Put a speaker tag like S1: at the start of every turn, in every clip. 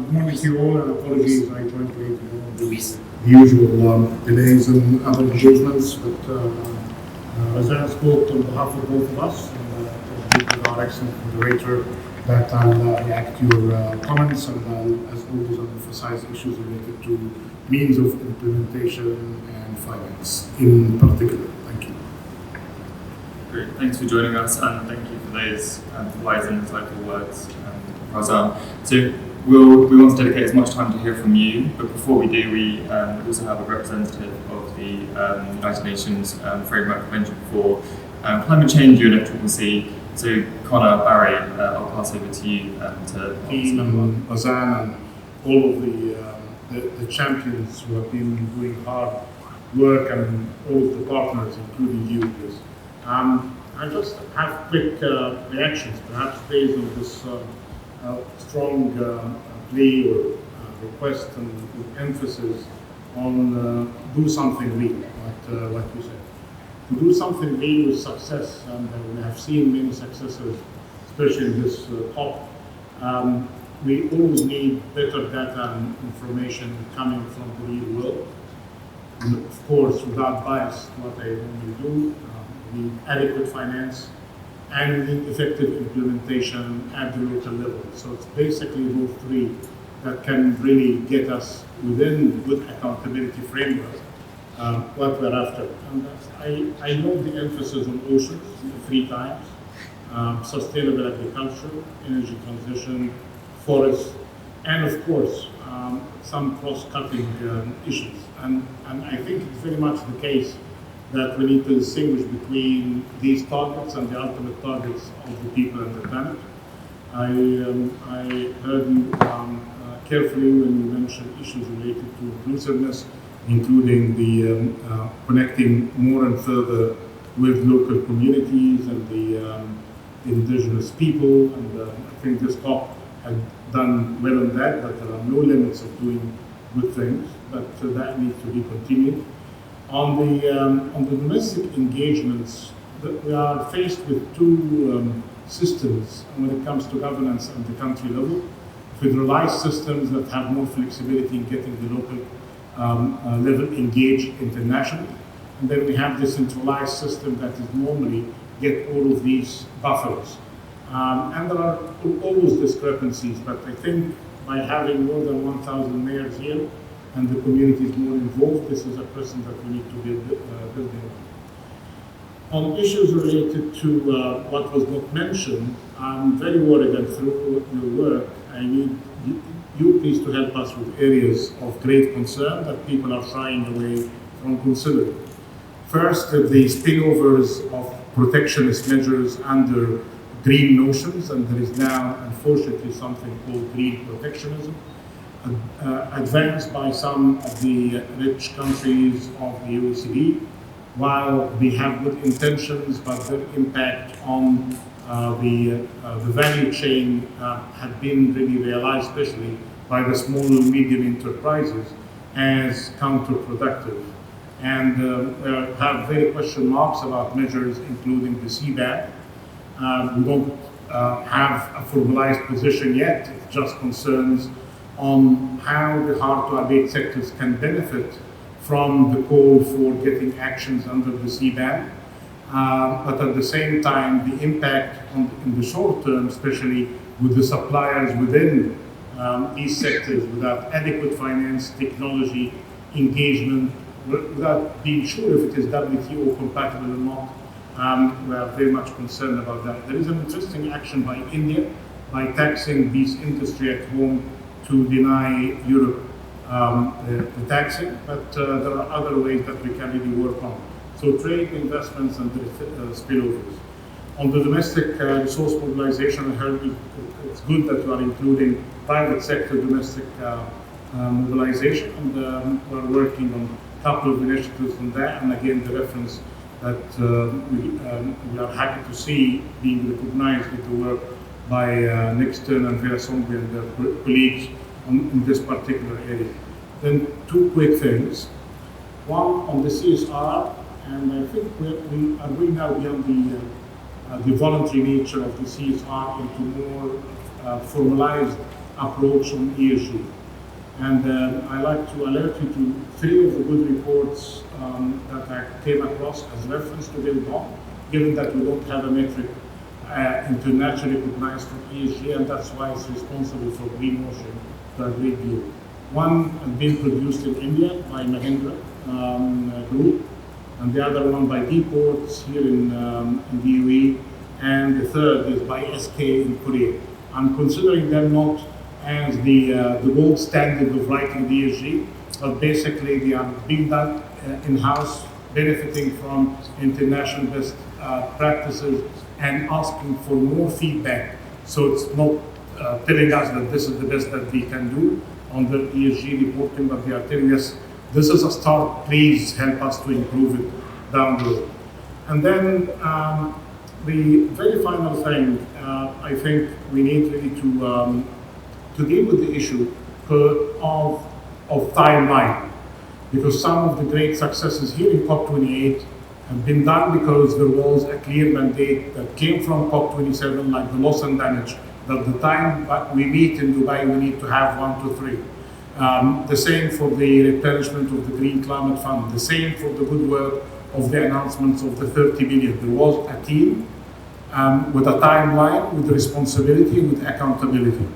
S1: Good morning to you all, and apologies I joined late. The usual delays and other engagements, but Azan spoke on behalf of both of us, and with our excellent moderator, that I'll react to your comments, and as always, I'll emphasize issues related to means of implementation and finance in particular. Thank you.
S2: Great, thanks for joining us, and thank you for those wise and insightful words, Razan. So we want to dedicate as much time to hear from you, but before we do, we also have a representative of the United Nations Framework Convention for Climate Change, UniteActDeliver. So Connor, Barry, I'll pass over to you to
S1: Razan and all of the champions who have been doing hard work, and all of the partners, including you. I just have quick reactions, perhaps based on this strong plea or request and emphasis on do something real, like you said. To do something real with success, and we have seen many successes, especially in this COP. We always need better data and information coming from the real world. And of course, without bias, what I normally do, we need adequate finance, and we need effective implementation at the local level. So it's basically those three that can really get us within good accountability framework what we're after. And I know the emphasis on oceans 3 times, sustainable agriculture, energy transition, forests, and of course some cross-cutting issues. And I think it's very much the case that we need to distinguish between these targets and the ultimate targets of the people and the planet. I heard you carefully when you mentioned issues related to inclusiveness, including the connecting more and further with local communities and the indigenous people. And I think this COP had done well on that, but there are no limits of doing good things, but that needs to be continued. On the domestic engagements, we are faced with 2 systems when it comes to governance at the country level. Federalized systems that have more flexibility in getting the local level engaged internationally. And then we have the centralized system that is normally get all of these buffers. And there are always discrepancies, but I think by having more than 1,000 mayors here, and the community is more involved, this is a person that we need to be building on. On issues related to what was not mentioned, I'm very worried, and through your work, I need you please to help us with areas of great concern that people are shying away from considering. First, the spillovers of protectionist measures under green notions, and there is now, unfortunately, something called green protectionism. Advanced by some of the rich countries of the OECD, while they have good intentions, but their impact on the value chain have been really realized, especially by the small and medium enterprises, as counterproductive. And have very question marks about measures, including the CBAM. We don't have a formalized position yet. It just concerns on how the hard-to-abate sectors can benefit from the call for getting actions under the CBAM. But at the same time, the impact in the short term, especially with the suppliers within these sectors, without adequate finance, technology, engagement, without being sure if it is WTO compatible or not, we are very much concerned about that. There is an interesting action by India by taxing this industry at home to deny Europe the taxing, but there are other ways that we can really work on. So trade, investments, and spillovers. On the domestic resource mobilization, I heard it's good that you are including private sector domestic mobilization, and we're working on a couple of initiatives on that, and again the reference that we are happy to see being recognized with the work by Nixton and Vera Songwe and their colleagues in this particular area. Then 2 quick things. One on the CSR, and I think we are going now beyond the voluntary nature of the CSR into more formalized approach on ESG. And I like to alert you to 3 of the good reports that I came across as reference to build on, given that we don't have a metric internationally recognized for ESG, and that's why it's responsible for greenwashing to a great deal. One has been produced in India by Mahindra Group, and the other one by Deports here in the UAE, and the third is by SK in Korea. I'm considering them not as the gold standard of writing the ESG, but basically they are being done in-house, benefiting from international best practices and asking for more feedback. So it's not telling us that this is the best that we can do on the ESG reporting, but they are telling us this is a start, please help us to improve it down the road. And then the very final thing, I think we need really to deal with the issue of timeline, because some of the great successes here in COP28 have been done because there was a clear mandate that came from COP27, like the loss and damage, that the time we meet in Dubai, we need to have 1 to 3. The same for the replenishment of the Green Climate Fund, the same for the good work of the announcements of the 30 billion. There was a team with a timeline, with responsibility, with accountability.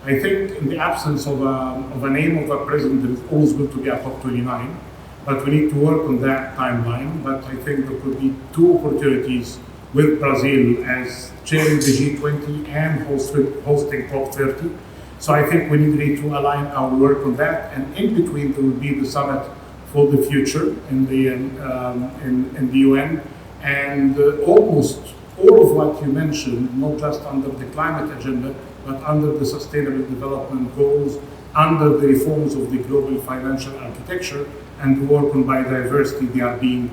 S1: I think in the absence of a name of a president, there is always going to be a COP29, but we need to work on that timeline. But I think there could be 2 opportunities with Brazil as chairing the G20 and hosting COP30. So I think we need really to align our work on that, and in between there will be the summit for the future in the UN, and almost all of what you mentioned, not just under the climate agenda, but under the sustainable development goals, under the reforms of the global financial architecture, and the work on biodiversity, they are being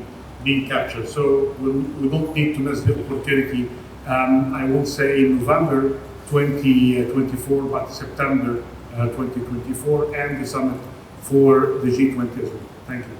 S1: captured. So we don't need to miss the opportunity. I won't say in November 2024, but September 2024, and the summit for the G20 as well. Thank you.